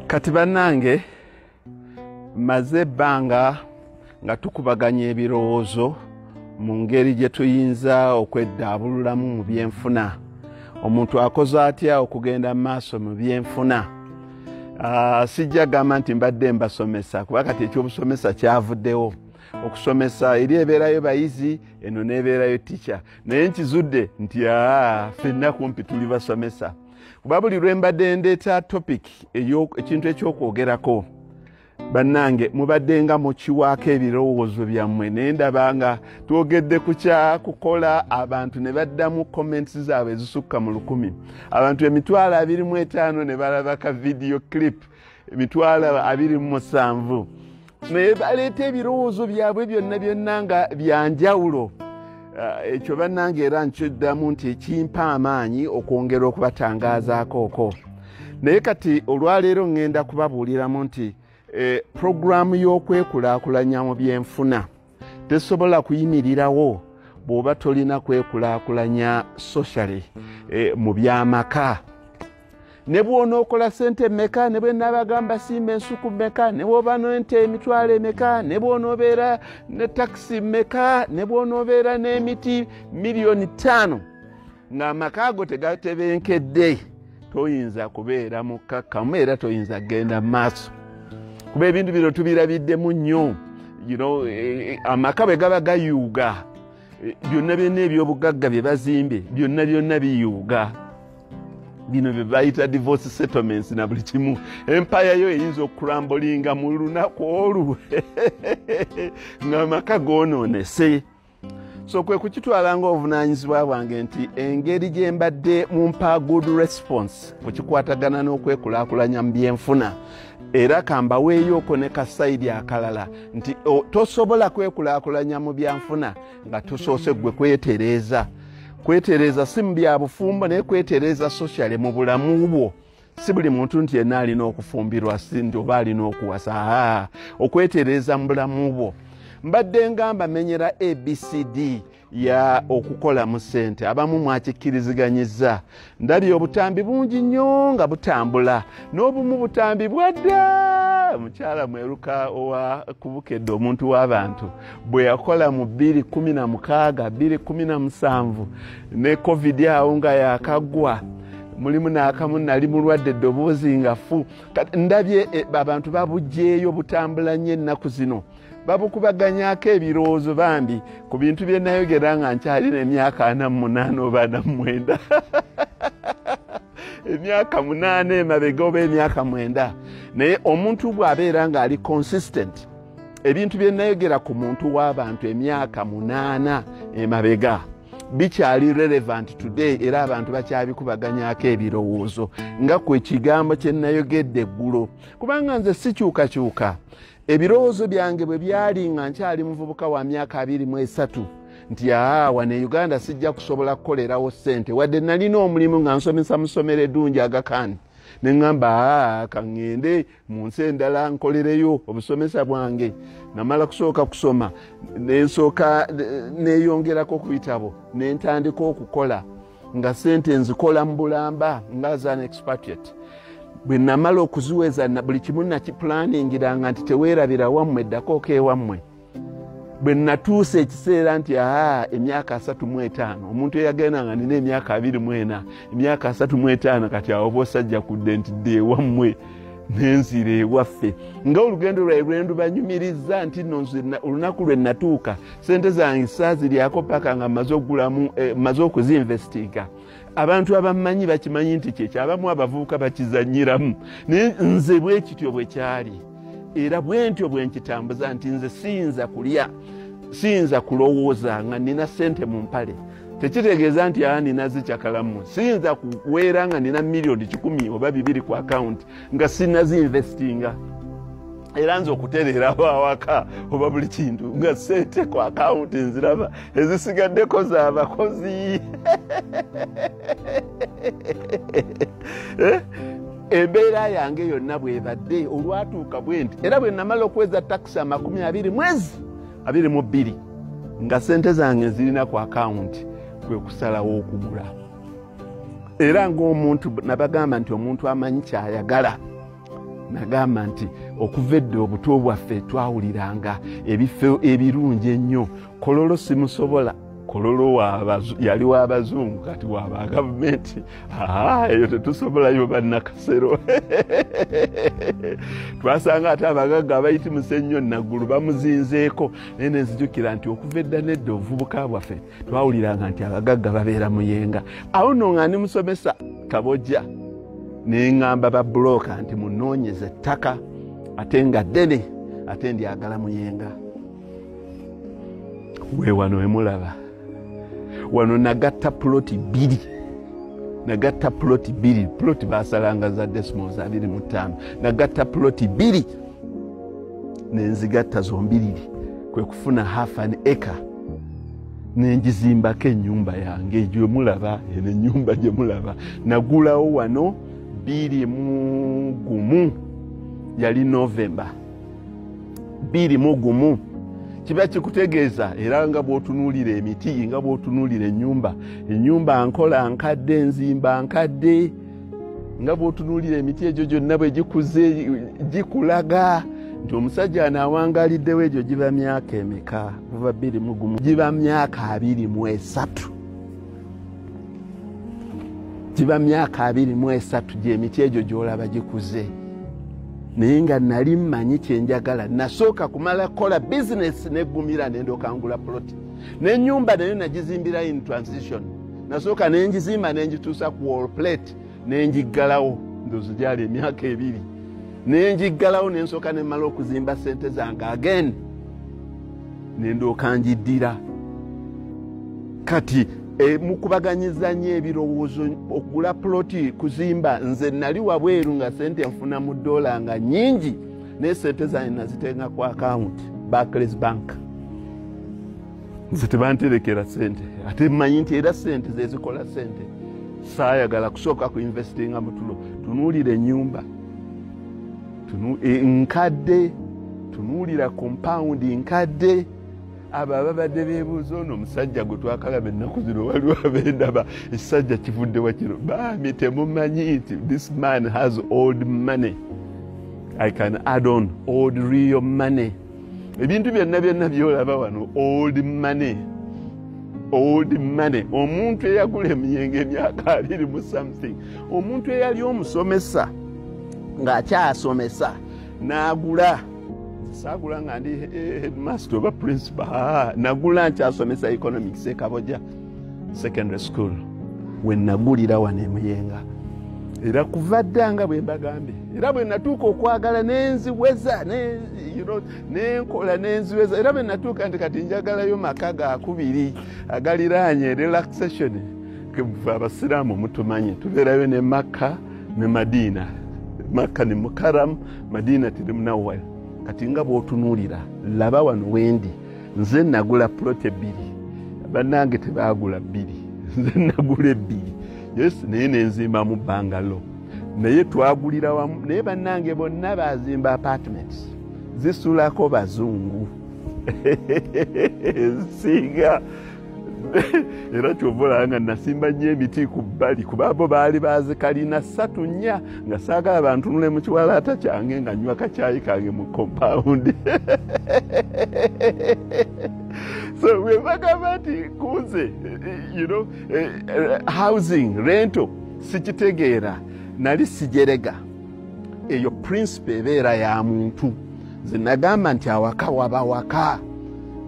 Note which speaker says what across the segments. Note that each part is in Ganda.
Speaker 1: Kati bannange maze ebbanga nga tukubaganya ebirowoozo mu ngeri gye tuyinza okweddaabululamu mu byenfuna. Omuntu akoze atya okugenda mu maaso mu byenfuna. Sijja gamba nti mbadde mbasomesa kuba kati ekyobusomesa kyavuddewo. Okusomesa eri ebeerayo bayizi eno n'ebeerayo tica. Naye nkizudde nti ffenna kumpi tuli basomesa. Kuba buli lwe mbadde ndeeta topic ekintu ekyokwogerako bannange mubadde nga mukiwaako ebirowoozo byammwe naye ndaba nga twogedde ku kya kukola abantu ne baddamu comments zaabwe ezisukka mu 1,000. Abantu 25,000 ne balaba ka video clip 27,000 naye baleeta ebirowoozo byabwe byonna nga byanjawulo. Ekyo bannange era nkiddamu nti ekimpa amaanyi okwongera okubatangaazaako. Naye kati olwaleero ngenda kubabuuliramu nti programu y'okwekulaakulanya mu byenfuna tesobola kuyimirirawo bw'oba tolina kwekulaakulanya socially mu byamaka. Ne bw'onookola sente meka, ne bwe nabagamba simba ensuku meka, ne bw'oba n'ente emitwalo meka, ne bw'onoobeera ne takisi meka, ne bw'onoobeera n'emiti miliyoni 5 ng'amaka ago tegatebenkedde toyinza kubeera mukkakkamu era toyinza kgenda mu maaso. Kuba ebintu bino tubirabiddemu nnyo, amaka bwe gaba gayuuga byonna ebyobugagga bye bazimbe byonna biyuuga. Bino bye bayita divorce settlements na buli kimu. Empire yo eyinza okurambolinga mu lunaku olwo ng'amaka goonoonese. So kwe kukitwala ng'obuvunaanyizibwa bwange nti engeri gye mbadde mumpa good response ku kikwatagana n'okwekulaakulanya mu byenfuna era kambaweeyoko ne kasayidi akalala nti tosobola kwekulaakulanya mu byanfuna nga tosoose gwe kwetereeza. Kwetereeza si mu byabufumbo naye kwetereeza socially mu bulamu bwo. Si buli muntu nti yenna alina okufumbirwa si nti oba alina okuwasa. Okwetereeza mu bulamu bwo. Mbadde ngamba menyera ABCD ya okukola mu ssente. Abamu mwakikkiriziganyizza. Ndabye obutambi bungi nnyo nga butambula. N'obumu butambi bwadda. Mukyala mweruka owa kubukedde omuntu w'abantu bwe yakola mu 2016 2017 ne covid awo nga yakagwa mulimu n'akamu nali mulwadde eddoboozi nga fu. Ndabye abantu babugyeeyo butambula nnyo ennaku zino. Babukubaganyako ebirowoozo bambi ku bintu bye nayogera nga nkyalina emyaka 48 oba 49 emyaka 8 emabega oba emyaka 9. Naye omuntu bw'abeera ng'ali consistent ebintu bye nayogera ku muntu w'abantu emyaka 8 emabega bikyali relevant today era abantu bakyabikubaganyako ebirowoozo nga kwe kigambo kye nayogedde eggulo. Kubanga nze sikyukakyuka ebirowoozo byange bwe byali nga nkyali muvubuka wa myaka 23 nti wano e Uganda sijja kusobola kukolerawo ssente wadde nalina omulimu nga nsomesa mu ssomero eddungi Aga-Khan ne ŋŋamba kaŋŋende mu nsi endala nkolereyo obusomesa bwange. Namala kusooka kusoma nensooka neeyongerako ku bitabo ne ntandika okukola nga ssente nzikola mu bulamba nga as an expatriate. Bwe namala okuziweza buli kimu nakiplaningiranga nti teweerabira wammwe eddako ewammwe. Bwe natuuse ekiseera nti emyaka 35 omuntu eyagenda nga nina emyaka 24 emyaka 35 kati awo bw'osajja kudde nti dde ewammwe nenzira ewaffe nga olugendo lwayi lwendubanyumirizza nti nno olunaku lwe natuuka sente zange saaziryako paka nga maze okuzinvestinga. Abantu abamanyi bakimanyi nti kyekyo abamu abavubuka bakizanyiramu naye nze bwe kityo bwe kyali era bwe ntyo bwe nkitambuza nti nze siyinza kulya siyinza kulowooza nga nina ssente mu mpale. Tekitegeeza nti nina zikyakalamu. Siyinza kuweera nga nina miliyoni 10 oba 2 ku account nga sinazinvestinga. Era nze okutereerawo awaka oba buli kintu nga ssente ku account nziraba ezisigaddeko z'abakozi. Embeera yange yonna bwebadde olwatuuka bwe nti era bwe namala okweza takisi 20 mwezi 22 nga ssente zange zirina ku account kwe kusalawo okugula. Era ng'omuntu nabagamba nti omuntu amanyi kyayagala nagamba nti okuva edda obuto bwaffe twawuliranga ebifo ebirungi ennyo. Kololo simusobola. Kololo yali w'abazungu kati waba gavumenti. Eyo tetusobolayo bannakasero. Twasanga ate abagagga abayitimusa ennyo Naggulu bamuzinzeeko. Naye ne nzijukira nti okuva edda n'edda obuvubuka bwaffe twawuliranga nti abagagga babeera Muyenga. Awo nno nga ndi musomesa Kabojja ne ŋŋamba ba buloka nti munoonyeze ettaka ate nga ddene ate ndyagala Muyenga. Wano wemulaba. Wano nagatta ploti 2. Nagatta ploti 2. Ploti basalanga za decimals 25. Nagatta ploti 2. Nenzigatta zombiriri. Kwe kufuna half an acre. Nenjizimbako ennyumba yange gye mulaba, eno ennyumba gye mulaba. Nagulawo wano 21 yali November. 21 kiba kikutegeeza era nga bw'otunuulira emiti nga bw'otunuulira ennyumba nkola nkadde nzimba nkadde nga bw'otunuulira emiti egyo gyonna bwe gikuze gikulaga nti omusajja anaawangaliddewo egyo giba myaka emeka kuva 21 giba myaka 23 giba myaka 23 gy'emiti egyo gy'olaba gikuze. Naye nga nali mmanyi kyenjagala nasooka kumala kola business neggumira nendoka ngula plot n'ennyumba nayo nagizimbira in transition. Nasooka nenjizimba nenjituusa ku wall plate nenjiggalawo ndozo gyali emyaka 2 nenjiggalawo nensooka nemmala okuzimba sente zange again nendooka njiddira. Kati mukubaganyiza nnyo ebirowoozo okugula ploti kuzimba. Nze nali wabweru nga sente nfuna mu $1 nga nnyingi naye sente zange nazitenga ku account Barclays Bank. Nze tebanterekera sente ate mmanyi nti era sente zezikola sente. Saayagala kusooka ku investinga mu tulo. Tunuulira ennyumba nkadde, tunuulira compound nkadde. Abo ababadde beebuuza ono omusajja gwe twakalaba ennaku zino waliwo abendaba ekisajja kivudde wakiro. Baami temumanyi nti this man has old money. I can add on old real money. Ebintu byonna byolaba wano old money. Old money. Omuntu eyagula Muyenga emyaka 20 mu something. Omuntu eyali omusomesa ng'akyasomesa n'agula. Sagula nga ndi headmaster oba principal. Nagula nkyasomesa economics Kabojja secondary school when nagulira wano e Muyenga. Era kuva dda nga bwe mbagambye. Era bwe natuuka okwagala nenziweza nenkola nenziweza. Era bwe natuuka nti kati njagalayo maka ga 2 agaliraanye relaxation. Kuva abasiraamu mutumanyi tubeerayo ne Makka ne Madina. Makka ne Mukarram, Madina tiri Munawwal. Kati nga bw'otunuulira laba wano wendi nze nagula ploti 2 bannange tebaagula 2 nze nagula 2 yes naye nenzimba mu bangalo naye twagulira wamu naye bannange bonna bazimba apartments zisulako bazungu singa era kyovola nga nasimba nnyo emiti ku bbali kuba bo baali bazikalina 3-4 nga saagala bantunule mu kiwalaata kyange nga nywa kacaayi kange mu compound. So we bagamba nti kunze housing rental sikitegeera nali sijerega eyo principle ebeera ya muntu. Nze nagamba nti awaka waba waka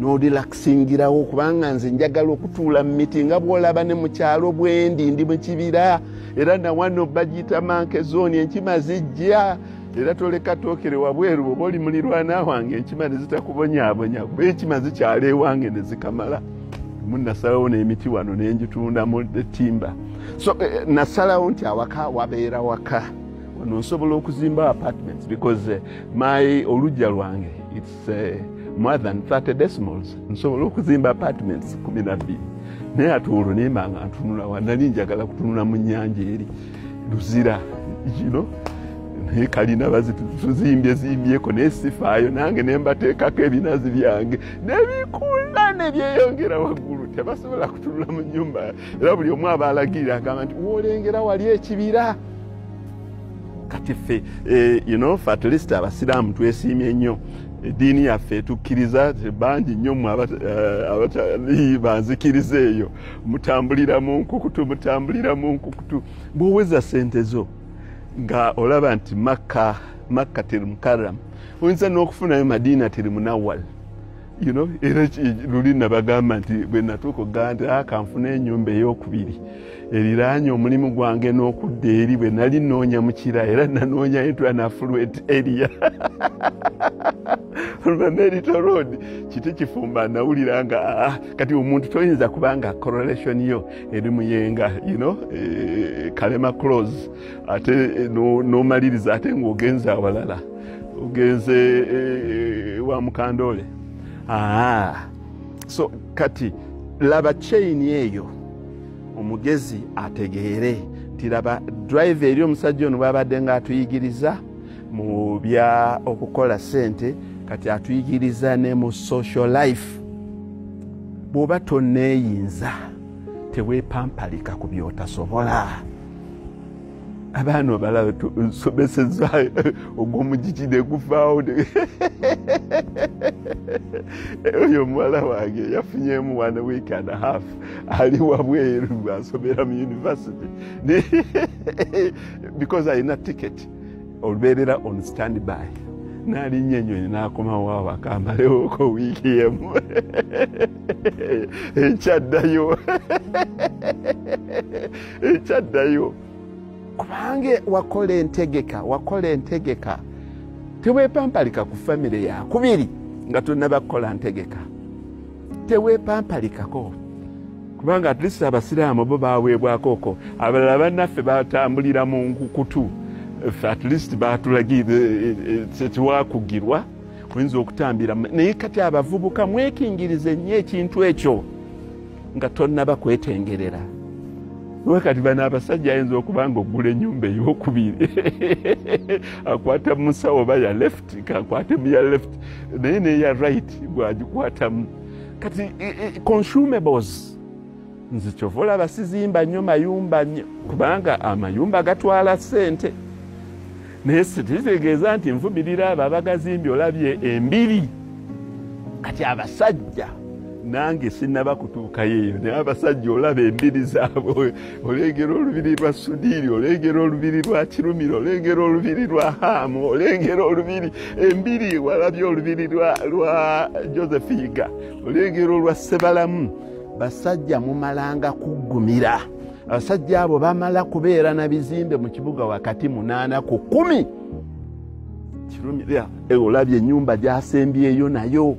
Speaker 1: n'orelaxingirawo kubanga nze njagala okutuula mu miti nga bw'olaba ne mu kyalo bwendi ndi mu kibira era na wano bagiyita manke zone enkima zijja era toleka tookere wabweru bw'oba oli mulirwana wange enkima ne zitakubonyaabonya kuba enkima zikyala ewange ne zikamala. Nasalawo n'emiti wano ne ngitundamu timba. So nasalawo nti awaka wabeera waka wano nsobola okuzimba apartments because my olujja lwange it's more than 30 decimals. Nsobola okuzimba apartments 12 naye ate olwo nembanga ntunula wanali njagala kutunula mu nnyanja eri Luzira naye kalina bazituzimbyeko naye sifaayo nange ne mbateekako ebinazi byange nebikula ne byeyongera waggulu tebasobola kutunula mu nnyumba era buli omu aba alagirira agamba nti woolengera wali ekibira kati ffe fe at least abasiraamu twesiimye nnyo eddiini yaffe tukkiriza bangi nnyo mu abatali banzikiriza eyo mutambulira mu nkukutu bw'oweza ssente zo nga olaba nti makka teri mukarram oyinza n'okufunayo madiina teri munawwal era luli nabagamba nti bwe natuuka okugamba nti kanfuna ennyumba ey'okubiri eriraanye omulimu gwange n'okudda eri bwe nali nnoonya mukira era nanoonya entwana affluent area Merito Road kiti kifumba nawulira nga kati omuntu toyinza kubanga correlation yo eri muyenga kalema close ate nomaliriza ate ng'ogenza awalala ogenze wa mukandole so kati laba chain eyo omugezi ategeere nti laba drive eri omusajja ono bwabadde nga atuyigiriza mu bya okukola ssente kati atuyigiriza ne mu social life bw'oba tonneeyinza teweepampalika ku by'otasobola abaana obalaba nsomeseza ogw'omugigi ne guvaawo oyo omuwala wange yafunyemu 1 week and a half ali wabweru asomera mu university because alina ticket olubeerera on standby n'alinnya ennyonyi n'akomawo awo akambalewoko wiiki emu ekyaddayo kubange wakola entegeka teweepampalika ku famire yakubiri nga tonnaba kukola ntegeka teweepampalikako kubanga at least abasiraamu bo baweebwakoko abalala bannaffe batambulira mu nkukutu at least batulagire tetuwakugirwa oyinza okutambira naye kati abavubuka mwekingirize nnyo ekintu ekyo nga tonnaba kwetengerera wakati bana abasajja ayinza okuba nga ogula ennyumba ey'okubiri akwata mu musawo oba ya left kakwate mu ya left naye neya right bwagikwatamu kati consumables nze kyova olaba sizimba nnyo mayumba nnyo kubanga amayumba gatwala ssente naye kitegeeza nti nvumirira abo abagazimbye olabye embiri kati abasajja nange sinnaba kutuukayo eyo naye abasajja olaba embiri zaabwe olengera olubiri lwa Sudiiri olengera olubiri lwa Kirumira olengera olubiri lwa Hamu olengera olubiri embiri walabye olubiri lwa Josephiga olengera olwa Sebalamu basajja mumalanga kuggumira abasajja abo bamala kubeera na bizimbe mu kibuga wakati 8 ku 10 Kirumira olabye ennyumba gyasembyeyo nayo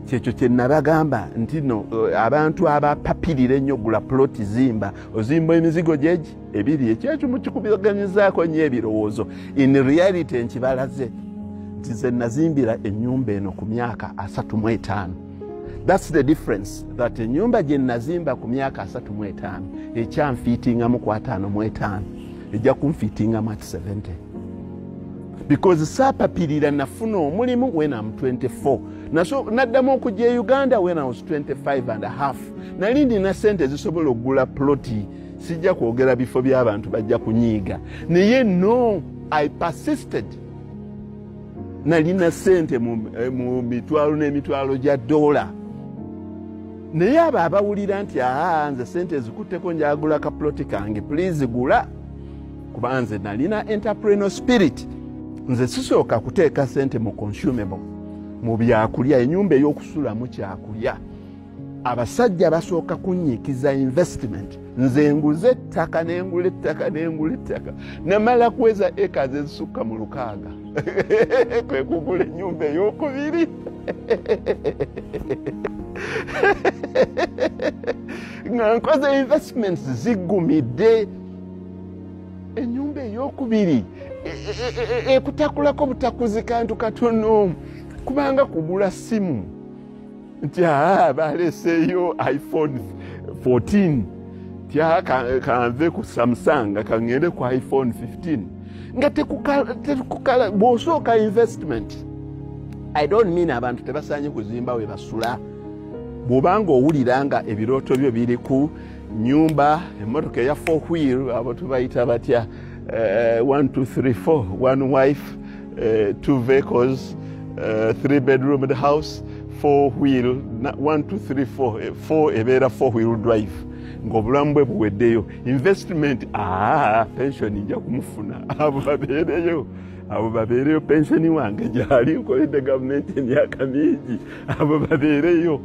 Speaker 1: kyekyo kye nabagamba nti no abantu abapapirira ennyo gula ploti zimba ozimba emizigo gyegi ebiri ekyekyo mukikubiganyizaako nnyo ebirowoozo in reality enkibalaze nti ze nazimbira ennyumba eno ku myaka 35 that's the difference that ennyumba gye nazimba ku myaka 35 ekyanfiitingamu ku 55 ejja kunfiitingamu at 70 because saapapirira nafuna omulimu when I'm 24 naddamu okujja Uganda when I was 25 and a half nali ndina sente zisobola okugula ploti sijja kwogera bifo by'abantu bajja kunyiiga naye no I persisted nalina sente mu mitwalo n'emitwalo gya dola naye abo abawulira nti nze sente ezikutteko njagula ka ploti kange please gula kuba nze nalina entrepreneur spirit nze sisooka kuteeka sente mu consumable mu byakulya ennyumba ey'okusulamu kyakulya abasajja basooka kunnyikiza investment nze nguze ettaka nengula ettaka namala kuweza acres ezisukka mu 600 kwe kugula ennyumba ey'okubiri nga nkoze investments ziggumidde ennyumba ey'okubiri ekutakulako butakuzi kantu katono kubanga kugula simu nti baleseeyo iPhone 14 ti kanve ku Samsung kangende ku iPhone 15 nga tekukala bw'osooka investment I don't mean abantu tebasaanye kuzimba we basula bw'obanga owulira nga ebirooto byo biri ku nyumba emmotoka eya 4 wheel abo tubayita batya 1 2 3 4 one wife 2 vehicles 3-bedroom house 4-wheel 1 2 3 4 ebeera 4-wheel drive ng'obulamu bwe buweddeyo investment pension nja kumufuna abo babeereyo pensioni wange gyali nkoledde gavumenti emyaka mingi abo babeereyo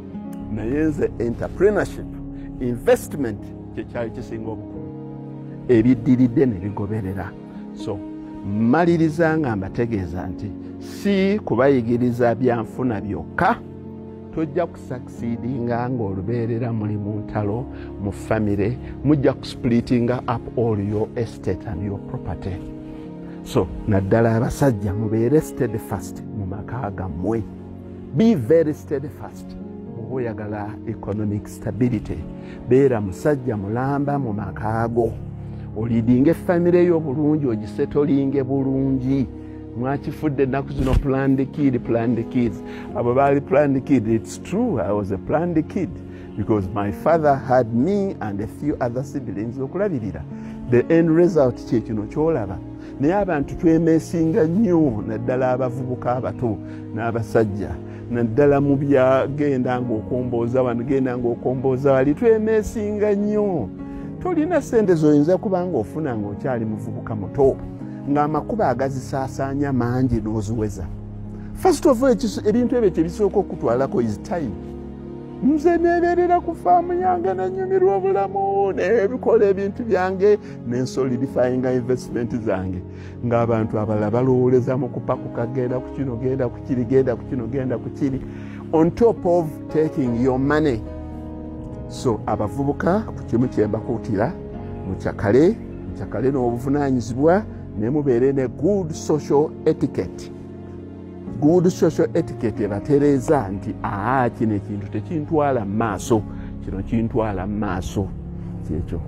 Speaker 1: naye nze entrepreneurship investment kyekyali kisinga obukulu ebiddiridde ne bigoberera so mmaliriza nga mbategeeza nti si kubayigiriza byanfuna byokka tojja kusucceedinga ng'olubeerera muli mu ntalo mu famire mujja kusplitinga up all your estate and your property so naddala abasajja mubeere steadfast mu maka gammwe be very steadfast bw'oba oyagala economic stability beera musajja mulamba mu makaago olidinga effamire yo bulungi ogisetolinge bulungi mwakifudde ennaku zino planned kids abo baali planned kid. It's true, I was a planned kid because my father had me and a few other siblings okulabirira the end result kyekino kyolaba naye abantu twemeesinga nnyo naddala abavubuka abato n'abasajja naddala mu byagenda ng'okombooza wano genda ng'okombooza wali twemeesinga nnyo tolina sente zoyinza kuba ng'ofuna ng'okyali muvubuka muto ng'amakuba agazisaasaanya mangi n'oziweza first of all ebintu ebyo kyebisooka okutwalako is time nze neeberera ku faamu yange nenyumirwa obulamu nebikola ebintu byange nensolidifyinga investment zange ng'abantu abalala balowooleza mu kupakuka genda ku kino genda ku kiri genda ku kino genda ku kiri on top of taking your money so abavubuka ku kimu kyembakuutira mukyakale n'obuvunaanyizibwa ne mubeere ne good social etiquette ebatereeza nti kino ekintu tekintwala mu maaso kino kintwala mu maaso kyekyo